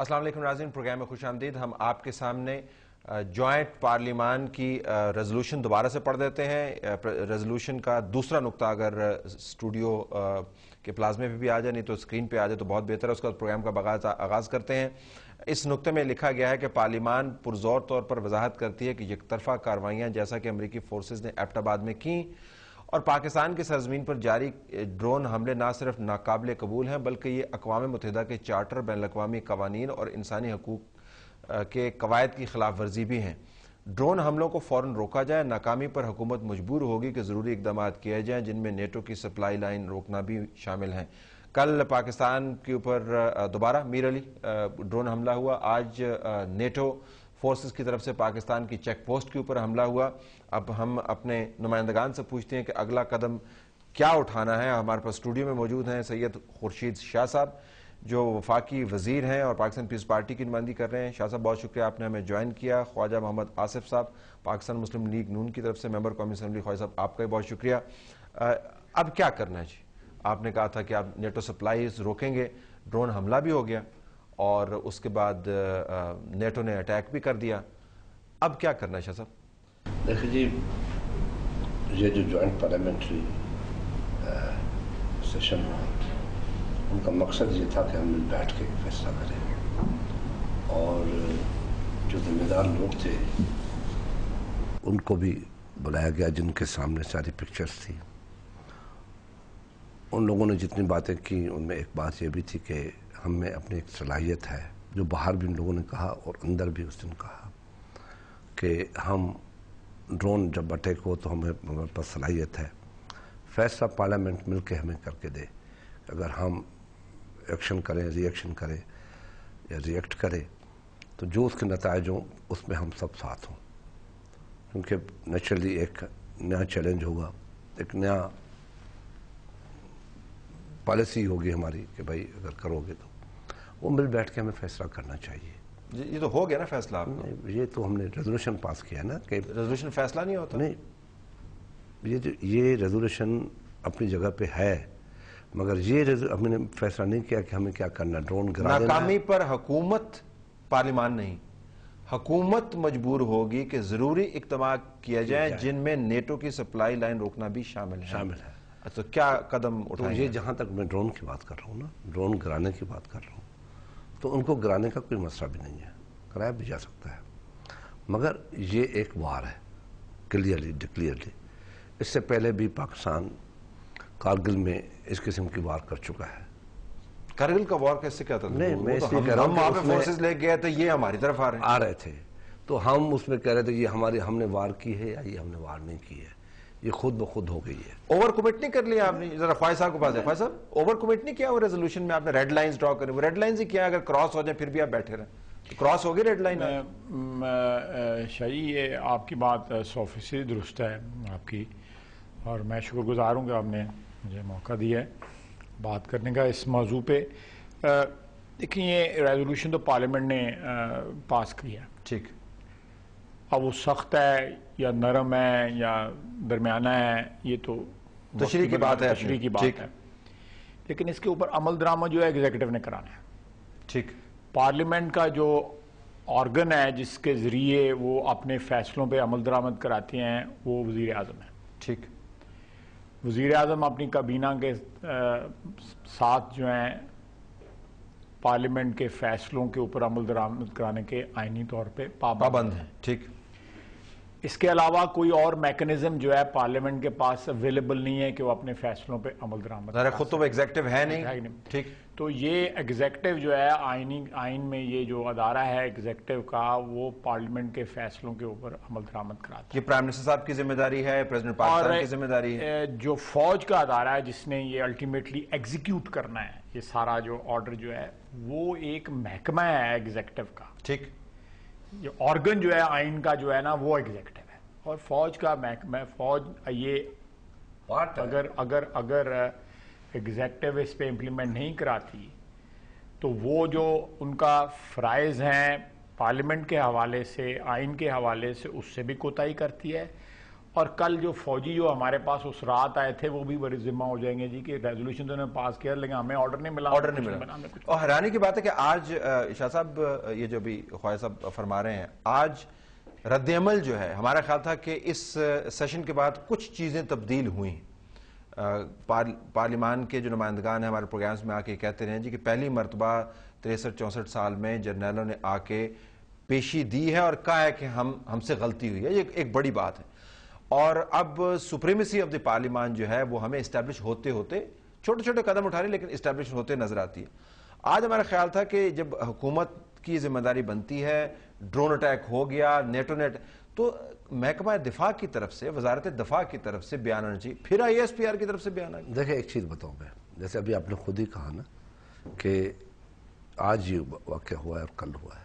السلام علیکم ناظرین، پروگرام میں خوش آمدید۔ ہم آپ کے سامنے جوائنٹ پارلیمان کی ریزولوشن دوبارہ سے پڑھ دیتے ہیں۔ ریزولوشن کا دوسرا نقطہ اگر اسٹوڈیو کے پلازمے پہ بھی آ جائے، نہیں تو اسکرین پہ آ جائے تو بہت بہتر ہے۔ اس کا پروگرام کا آغاز کرتے ہیں۔ اس نقطے میں لکھا گیا ہے کہ پارلیمان پرزور طور پر وضاحت کرتی ہے کہ یک طرفہ کارروائیاں جیسا کہ امریکی فورسز نے ایبٹ آباد میں کیں اور پاکستان کی سرزمین پر جاری ڈرون حملے نہ صرف ناقابل قبول ہیں بلکہ یہ اقوام متحدہ کے چارٹر، بین الاقوامی قوانین اور انسانی حقوق کے قواعد کی خلاف ورزی بھی ہیں۔ ڈرون حملوں کو فوراً روکا جائے۔ ناکامی پر حکومت مجبور ہوگی کہ ضروری اقدامات کیے جائیں جن میں نیٹو کی سپلائی لائن روکنا بھی شامل ہیں۔ کل پاکستان کے اوپر دوبارہ میر علی ڈرون حملہ ہوا۔ آج نیٹو فورسز کی طرف سے پاکستان کی چیک پوسٹ کے اوپر حملہ ہوا۔ اب ہم اپنے نمائندگان سے پوچھتے ہیں کہ اگلا قدم کیا اٹھانا ہے۔ ہمارے پاس اسٹوڈیو میں موجود ہیں سید خورشید شاہ صاحب جو وفاقی وزیر ہیں اور پاکستان پیپلز پارٹی کی نمائندگی کر رہے ہیں۔ شاہ صاحب بہت شکریہ، آپ نے ہمیں جوائن کیا۔ خواجہ محمد آصف صاحب پاکستان مسلم لیگ نون کی طرف سے ممبر قومی اسمبلی، خواجہ صاحب آپ کا بھی بہت شکریہ۔ اب کیا کرنا ہے جی؟ آپ نے کہا تھا کہ آپ نیٹو سپلائیز روکیں گے، ڈرون حملہ بھی ہو گیا اور اس کے بعد نیٹو نے اٹیک بھی کر دیا، اب کیا کرنا ہے شاہ صاحب؟ دیکھیں جی، یہ جو جوائنٹ پارلیمنٹری سیشن ہوا، ان کا مقصد یہ تھا کہ ہم مل بیٹھ کے فیصلہ کریں اور جو ذمہ دار لوگ تھے ان کو بھی بلایا گیا جن کے سامنے ساری پکچرز تھی۔ ان لوگوں نے جتنی باتیں کی ان میں ایک بات یہ بھی تھی کہ ہم میں اپنی ایک صلاحیت ہے، جو باہر بھی ان لوگوں نے کہا اور اندر بھی اس دن کہا کہ ہم ڈرون جب اٹیک ہو تو ہمارے پاس صلاحیت ہے، فیصلہ پارلیمنٹ مل کے ہمیں کر کے دے۔ اگر ہم ایکشن کریں، ری ایکشن کریں یا ری ایکٹ کریں تو جو اس کے نتائج ہوں اس میں ہم سب ساتھ ہوں، کیونکہ نیچرلی ایک نیا چیلنج ہوگا، ایک نیا پالیسی ہوگی ہماری کہ بھائی اگر کرو گے تو وہ مل بیٹھ کے ہمیں فیصلہ کرنا چاہیے۔ یہ تو ہو گیا نا فیصلہ آپ کا؟ یہ تو ہم نے ریزولوشن پاس کیا نا کہ ریزولوشن فیصلہ نہیں ہوتا؟ نہیں، یہ ریزولوشن اپنی جگہ پہ ہے، مگر ہم نے فیصلہ نہیں کیا کہ ہمیں کیا کرنا، ڈرون گرا دینا۔ ناکامی پر حکومت، پارلیمان نہیں، حکومت مجبور ہوگی کہ ضروری اقدامات کیا جائیں جن میں نیٹو کی سپلائی لائن روکنا بھی شامل ہے۔ تو کیا قدم اٹھائیں؟ یہ جہاں تک میں ڈرون کی بات کر رہا ہوں نا، ڈرون گرانے کی بات کر رہا ہوں، تو ان کو گرانے کا کوئی مسئلہ بھی نہیں ہے، کرایا بھی جا سکتا ہے، مگر یہ ایک وار ہے کلیئرلی ڈکلیئرلی۔ اس سے پہلے بھی پاکستان کارگل میں اس قسم کی وار کر چکا ہے۔ کارگل کا وار کیسے کیا تھا؟ نہیں، میں اس لیے کہہ رہا ہوں ہم وہاں پہ فورسز لے گئے تھے، یہ ہماری طرف آ رہے تھے، تو ہم اس میں کہہ رہے تھے یہ ہم نے وار کی ہے یا یہ ہم نے وار نہیں کی ہے، یہ خود بخود ہو گئی ہے۔ اوور کمٹ نہیں کر لیا آپ نے؟ ذرا خواجہ صاحب کو پاس ہے، خواجہ صاحب اوور کمٹ نہیں کیا وہ ریزولوشن میں؟ آپ نے ریڈ لائنز ڈرا کریں، وہ ریڈ لائنز ہی کیا، اگر کراس ہو جائیں پھر بھی آپ بیٹھے رہیں، کراس ہوگی ریڈ لائن؟ شاہی، یہ آپ کی بات 100% درست ہے آپ کی، اور میں شکر گزار ہوں کہ آپ نے مجھے موقع دیا ہے بات کرنے کا اس موضوع پہ۔ دیکھیں، یہ ریزولوشن تو پارلیمنٹ نے پاس کیا ہے، ٹھیک، اب وہ سخت ہے یا نرم ہے یا درمیانہ ہے یہ تو تشریح کی بات ہے، تشریح کی بات ہے، لیکن اس کے اوپر عمل درآمد جو ہے ایگزیکٹو نے کرانا ہے۔ ٹھیک، پارلیمنٹ کا جو آرگن ہے جس کے ذریعے وہ اپنے فیصلوں پہ عمل درآمد کراتے ہیں وہ وزیر اعظم ہے۔ ٹھیک، وزیر اعظم اپنی کابینہ کے ساتھ جو ہیں پارلیمنٹ کے فیصلوں کے اوپر عمل درآمد کرانے کے آئینی طور پہ پابند ہیں۔ ٹھیک، اس کے علاوہ کوئی اور میکنزم جو ہے پارلیمنٹ کے پاس اویلیبل نہیں ہے کہ وہ اپنے فیصلوں پہ عمل درآمد ظاہر خود تو وہ ایگزیکٹو ہے نہیں۔ ٹھیک، تو یہ ایگزیکٹو جو ہے آئین میں یہ جو ادارہ ہے ایگزیکٹو کا، وہ پارلیمنٹ کے فیصلوں کے اوپر عمل درآمد کراتا ہے۔ یہ پرائم منسٹر صاحب کی ذمہ داری ہے، پریزیڈنٹ پاکستان کی ذمہ داری ہے، جو فوج کا ادارہ ہے جس نے یہ الٹیمیٹلی ایگزیکیوٹ کرنا ہے یہ سارا جو آرڈر جو ہے، وہ ایک محکمہ ہے ایگزیکٹو کا۔ ٹھیک، یہ آرگن جو ہے آئین کا جو ہے نا وہ ایگزیکٹو ہے، اور فوج کا محکمہ، فوج یہ اگر ایگزیکٹو اس پہ امپلیمنٹ نہیں کراتی تو وہ جو ان کا فرائض ہیں پارلیمنٹ کے حوالے سے، آئین کے حوالے سے، اس سے بھی کوتاہی کرتی ہے، اور کل جو فوجی جو ہمارے پاس اس رات آئے تھے وہ بھی بڑے ذمہ ہو جائیں گے جی کہ ریزولوشن تو انہوں نے پاس کیا لیکن ہمیں آرڈر نہیں ملا. اور حیرانی کی بات ہے کہ آج شاہ صاحب یہ جو بھی خواجہ صاحب فرما رہے ہیں, آج رد عمل جو ہے, ہمارا خیال تھا کہ اس سیشن کے بعد کچھ چیزیں تبدیل ہوئیں. پارلیمان کے جو نمائندگان ہیں ہمارے پروگرامز میں آ کے کہتے رہے جی کہ پہلی مرتبہ 63-64 سال میں جرنیلوں نے آ کے پیشی دی ہے اور کہا ہے کہ ہم سے غلطی ہوئی ہے. یہ ایک بڑی بات ہے. اور اب سپریمیسی آف دی پارلیمان جو ہے وہ ہمیں اسٹیبلش ہوتے ہوتے چھوٹے چھوٹے قدم اٹھا رہے لیکن اسٹیبلش ہوتے نظر آتی ہے. آج ہمارا خیال تھا کہ جب حکومت کی ذمہ داری بنتی ہے, ڈرون اٹیک ہو گیا, نیٹو نیٹ, تو محکمہ دفاع کی طرف سے, وزارت دفاع کی طرف سے بیان آنا چاہیے, پھر ISPR کی طرف سے بیان آنا. دیکھیں ایک چیز بتاؤں میں, جیسے ابھی آپ نے خود ہی کہا نا کہ آج یہ واقعہ ہوا ہے اور کل ہوا ہے.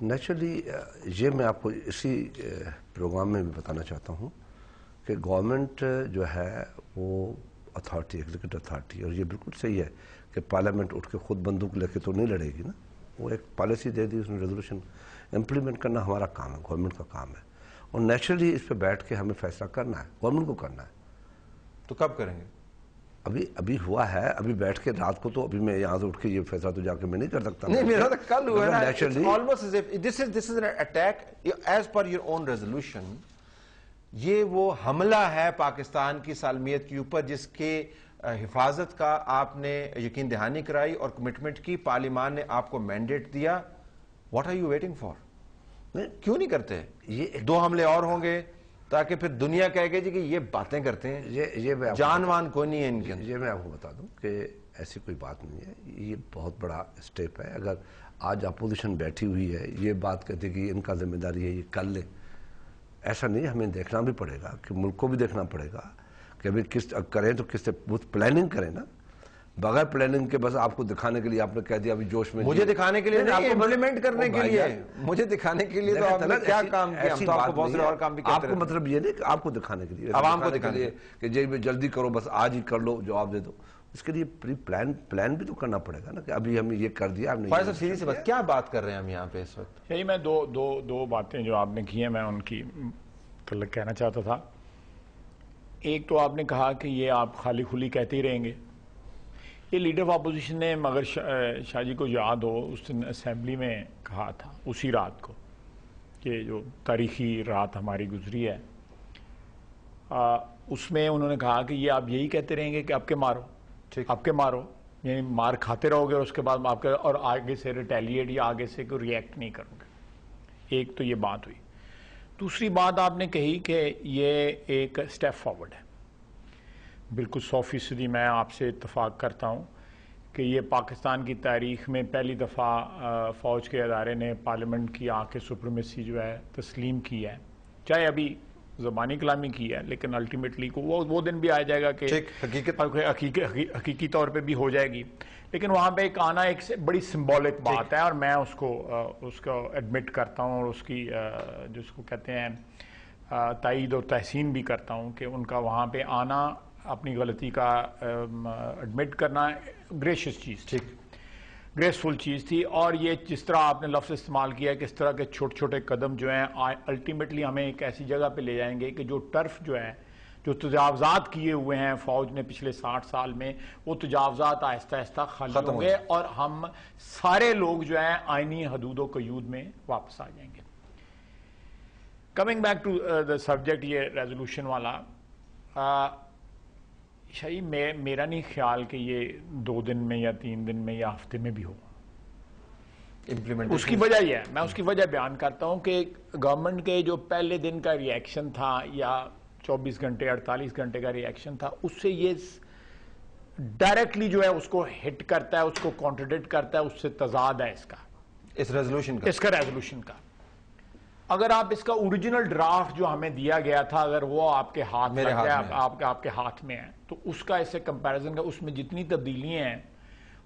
نیچرلی یہ میں آپ کو اسی پروگرام میں بھی بتانا چاہتا ہوں کہ گورنمنٹ جو ہے وہ اتھارٹی, ایگزیکٹو اتھارٹی, اور یہ بالکل صحیح ہے کہ پارلیمنٹ اٹھ کے خود بندوق لے کے تو نہیں لڑے گی نا. وہ ایک پالیسی دے دی, اس میں ریزولوشن امپلیمنٹ کرنا ہمارا کام ہے, گورنمنٹ کا کام ہے, اور نیچرلی اس پہ بیٹھ کے ہمیں فیصلہ کرنا ہے, گورنمنٹ کو کرنا ہے. تو کب کریں گے؟ ابھی ہوا ہے, ابھی بیٹھ کے رات کو, تو ابھی میں یہاں سے اٹھ کے یہ فیصلہ تو جا کے میں نہیں کر سکتا. نہیں, میرا تو کل ہوا ہے. This is an attack as per your own resolution. یہ وہ حملہ ہے پاکستان کی سالمیت کے اوپر جس کے حفاظت کا آپ نے یقین دہانی کرائی اور کمٹمنٹ کی, پارلیمان نے آپ کو مینڈیٹ دیا. What are you waiting for? کیوں نہیں کرتے؟ یہ 2 حملے اور ہوں گے تاکہ پھر دنیا کہے گی جی کہ یہ باتیں کرتے ہیں, یہ جانوان کوئی نہیں ہے ان کے اندر. یہ میں آپ کو بتا دوں کہ ایسی کوئی بات نہیں ہے, یہ بہت بڑا اسٹیپ ہے. اگر آج اپوزیشن بیٹھی ہوئی ہے, یہ بات کہتے کہ ان کا ذمہ داری ہے یہ کر لے, ایسا نہیں. ہمیں دیکھنا بھی پڑے گا کہ ملک کو بھی دیکھنا پڑے گا کہ ابھی کس کریں تو کس سے پلاننگ کریں نا, بغیر پلاننگ کے بس آپ کو دکھانے کے لیے آپ نے کہہ دیا ابھی جوش میں. مجھے دکھانے کے لیے نہیں, آپ کو امپلیمنٹ کرنے کے لیے, مجھے دکھانے کے لیے تو آپ نے کیا کام کیا, ہم تو آپ کو بہت سارے اور کام بھی کہتے ہیں. آپ کو مطلب یہ نہیں کہ آپ کو دکھانے کے لیے, عوام کو دکھانے کے لیے کہ جی جلدی کرو, بس آج ہی کر لو, جواب دے دو. اس کے لیے پلان بھی تو کرنا پڑے گا نا کہ ابھی ہم یہ کر دیا. فائز صاحب سیدھی سی بات, کیا بات کر رہے ہیں ہم یہاں پہ اس وقت؟ یہی میں دو باتیں جو آپ نے کی ہیں میں ان کی کہنا چاہتا تھا. ایک تو آپ نے کہا کہ یہ آپ خالی کھلی کہتے ہی رہیں گے. یہ لیڈر آف اپوزیشن نے, مگر شاہ جی کو یاد ہو, اس نے اسمبلی میں کہا تھا اسی رات کو کہ جو تاریخی رات ہماری گزری ہے, اس میں انہوں نے کہا کہ یہ آپ یہی کہتے رہیں گے کہ آپ کے مارو, آپ کے مارو, یعنی مار کھاتے رہو گے اور اس کے بعد آپ کے, اور آگے سے ریٹیلیٹ یا آگے سے کوئی ریئیکٹ نہیں کرو گے. ایک تو یہ بات ہوئی. دوسری بات آپ نے کہی کہ یہ ایک سٹیپ فارورڈ ہے. بالکل 100% میں آپ سے اتفاق کرتا ہوں کہ یہ پاکستان کی تاریخ میں پہلی دفعہ فوج کے ادارے نے پارلیمنٹ کی آ کے سپریمیسی جو ہے تسلیم کی ہے, چاہے ابھی زبانی کلامی کی ہے, لیکن الٹیمیٹلی کو وہ دن بھی آ جائے گا کہ حقیقی طور پہ بھی ہو جائے گی. لیکن وہاں پہ ایک آنا ایک بڑی سمبولک بات ہے, اور میں اس کو ایڈمٹ کرتا ہوں, اور اس کی جس کو کہتے ہیں تائید اور تحسین بھی کرتا ہوں کہ ان کا وہاں پہ آنا, اپنی غلطی کا ایڈمٹ کرنا گریشیس چیز تھی, گریسفل چیز تھی. اور یہ جس طرح آپ نے لفظ استعمال کیا ہے کہ اس طرح کے چھوٹے چھوٹے قدم جو ہیں الٹیمیٹلی ہمیں ایک ایسی جگہ پہ لے جائیں گے کہ جو ٹرف جو ہے, جو تجاوزات کیے ہوئے ہیں فوج نے پچھلے 60 سال میں, وہ تجاوزات آہستہ آہستہ خالی ہوں گے اور ہم سارے لوگ جو ہیں آئینی حدود و قیود میں واپس آ جائیں گے. Coming back to the subject, یہ ریزولوشن والا, شاہی میرا نہیں خیال کہ یہ 2 دن میں یا 3 دن میں یا ہفتے میں بھی ہو. اس کی وجہ یہ ہے, میں اس کی وجہ بیان کرتا ہوں کہ گورنمنٹ کے جو پہلے دن کا ری ایکشن تھا یا 24 گھنٹے 48 گھنٹے کا ری ایکشن تھا, اس سے یہ ڈائریکٹلی جو ہے اس کو ہٹ کرتا ہے, اس کو کانٹرڈکٹ کرتا ہے, اس سے تضاد ہے اس کا, اس کا ریزولوشن کا. اگر آپ اس کا اوریجنل ڈرافٹ جو ہمیں دیا گیا تھا اگر وہ آپ کے ہاتھ میں آپ کے ہاتھ میں ہے, تو اس کا اس سے کمپیریزن کا, اس میں جتنی تبدیلیاں ہیں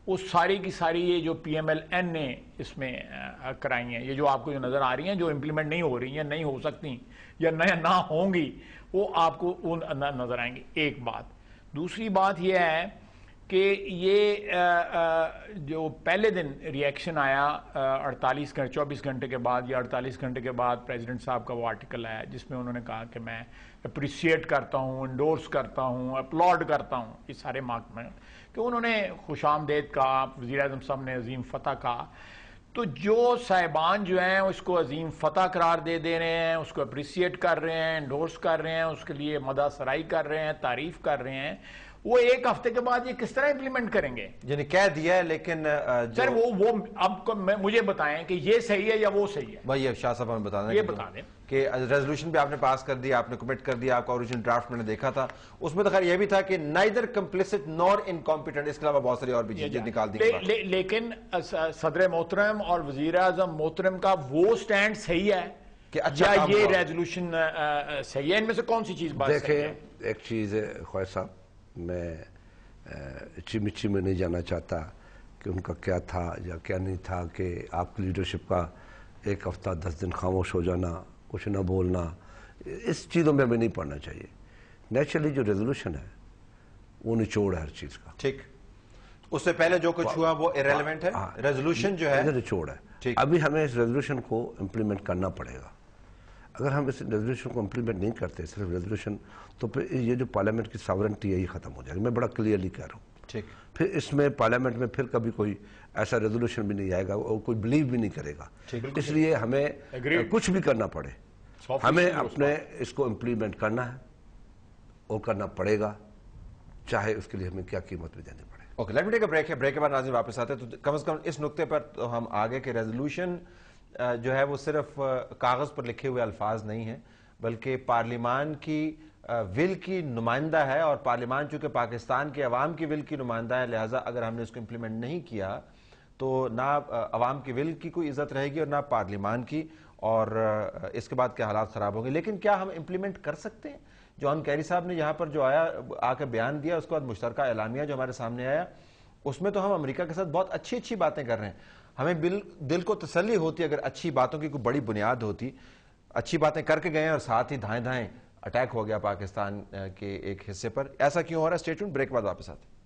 وہ ساری کی ساری یہ جو PMLN نے اس میں کرائی ہیں, یہ جو آپ کو جو نظر آ رہی ہیں جو امپلیمنٹ نہیں ہو رہی ہیں, نہیں ہو سکتی یا نہ ہوں گی, وہ آپ کو نظر آئیں گے. ایک بات. دوسری بات یہ ہے کہ یہ جو پہلے دن ریئیکشن آیا 24 گھنٹے کے بعد یا 48 گھنٹے کے بعد پریزیڈنٹ صاحب کا وہ آرٹیکل آیا جس میں انہوں نے کہا کہ میں اپریشیٹ کرتا ہوں، انڈورس کرتا ہوں، اپلاڈ کرتا ہوں اس سارے مارک میں، کہ انہوں نے خوش آمدید کہا، وزیر اعظم صاحب نے عظیم فتح کہا. تو جو صاحبان جو ہیں اس کو عظیم فتح قرار دے رہے ہیں، اس کو اپریشیٹ کر رہے ہیں، انڈورس کر رہے ہیں، اس کے لیے مدح سرائی کر رہے ہیں، تعریف کر رہے ہیں، وہ ایک ہفتے کے بعد یہ کس طرح امپلیمنٹ کریں گے؟ یعنی کہہ دیا ہے لیکن سر وہ اب مجھے بتائیں کہ یہ صحیح ہے یا وہ صحیح ہے؟ بھائی شاہ صاحب ہمیں بتا دیں، یہ بتا دیں کہ ریزولوشن بھی آپ نے پاس کر دیا، آپ نے کمٹ کر دیا، آپ کا اوریجنل ڈرافٹ میں نے دیکھا تھا، اس میں تو خیر یہ بھی تھا کہ نائدر کمپلیسٹ نور انکمپیٹنٹ، اس کے علاوہ بہت ساری اور بھی چیزیں نکال دی. لیکن صدر محترم اور وزیر اعظم محترم کا وہ سٹینڈ صحیح ہے کہ اچھا یا یہ ریزولوشن صحیح ہے؟ ان میں سے کون سی چیز بات صحیح ہے؟ دیکھیں ایک چیز ہے خواجہ صاحب، میں اچھی مچھی میں نہیں جانا چاہتا کہ ان کا کیا تھا یا کیا نہیں تھا، کہ آپ کی لیڈرشپ کا ایک ہفتہ 10 دن خاموش ہو جانا، کچھ نہ بولنا، اس چیزوں میں ہمیں نہیں پڑھنا چاہیے. نیچرلی جو ریزولوشن ہے وہ نچوڑ ہے ہر چیز کا. ٹھیک، اس سے پہلے جو کچھ ہوا وہ ایریلیونٹ ہے، ریزولوشن جو ہے نچوڑ ہے. ابھی ہمیں اس ریزولوشن کو امپلیمنٹ کرنا پڑے گا. اگر ہم اس ریزولوشن کو امپلیمنٹ نہیں کرتے، صرف ریزولوشن، تو پھر یہ جو پارلیمنٹ کی ساورنٹی ہے یہ ختم ہو جائے گی. میں بڑا کلیئرلی کہہ رہا ہوں. ٹھیک، پھر اس میں پارلیمنٹ میں پھر کبھی کوئی ایسا ریزولوشن بھی نہیں آئے گا اور کوئی بلیو بھی نہیں کرے گا. اس لیے ہمیں کچھ بھی کرنا پڑے، ہمیں اپنے اس کو امپلیمنٹ کرنا ہے اور کرنا پڑے گا، چاہے اس کے لیے ہمیں کیا قیمت بھی دینی پڑے. Okay, let me take a break ہے. بریک کے بعد ناظرین واپس آتے ہیں. تو کم از کم اس نقطے پر تو ہم آگے کہ ریزولوشن جو ہے وہ صرف کاغذ پر لکھے ہوئے الفاظ نہیں ہیں، بلکہ پارلیمان کی ول کی نمائندہ ہے، اور پارلیمان چونکہ پاکستان کے عوام کی ول کی نمائندہ ہے، لہٰذا اگر ہم نے اس کو امپلیمنٹ نہیں کیا تو نہ عوام کی ول کی کوئی عزت رہے گی اور نہ پارلیمان کی، اور اس کے بعد کیا حالات خراب ہوں گے. لیکن کیا ہم امپلیمنٹ کر سکتے ہیں؟ جان کیری صاحب نے یہاں پر جو آ کے بیان دیا، اس کے بعد مشترکہ اعلامیہ جو ہمارے سامنے آیا، اس میں تو ہم امریکہ کے ساتھ بہت اچھی اچھی باتیں کر رہے ہیں. ہمیں دل کو تسلی ہوتی اگر اچھی باتوں کی کوئی بڑی بنیاد ہوتی. اچھی باتیں کر کے گئے ہیں اور ساتھ ہی دھائیں اٹیک ہو گیا پاکستان کے ایک حصے پر. ایسا کیوں ہو رہا ہے؟ اسٹے ٹیونڈ، بریک بعد واپس آتے ہیں.